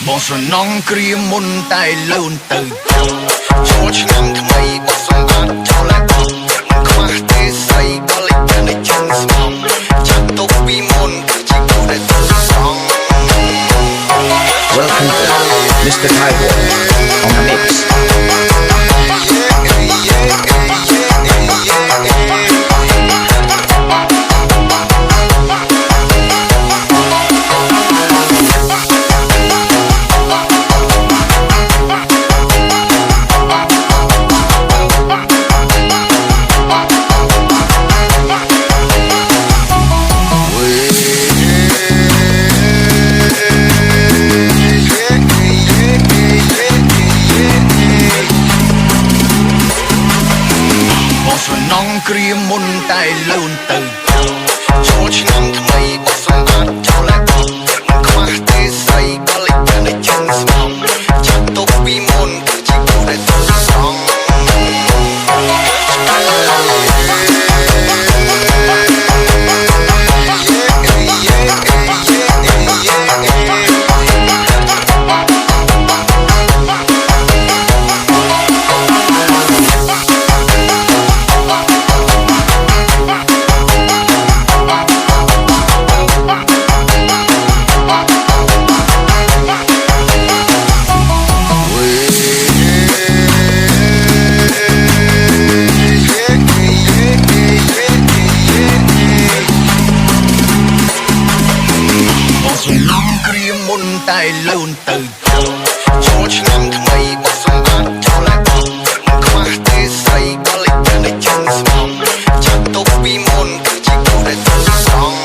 បងស្រណងគ្រាមុនតែលូនទៅចូលឆ្នាំថ្មីបោះសម្បត្តិចូលឡើងបោះមិនខ្វះទេស្រីក៏លេចនៅជើងស្មងចាត់ទុកពីមុនគឺជាគូដែលទៅស្រង់ Welcome to Mr. Taiwan on the mix.គ្រាមុនតែលូនទៅចូលឆ្នាំថ្មីបោះសម្បត្តិចូលឡើងបោះមិនខ្វះទេស្រីក៏លេចនៅជើងស្មងចាត់ទុកពីមុនគឺជាគូដែលទៅស្រង់តែលូនទៅចូលឆ្នាំថ្មីបោះសម្បត្តិចូលឡើងបោះមិនខ្វះទេស្រីក៏លេចនៅជើងស្មងចាត់ទុកពីមុនគឺជាគូដែលទៅស្រង់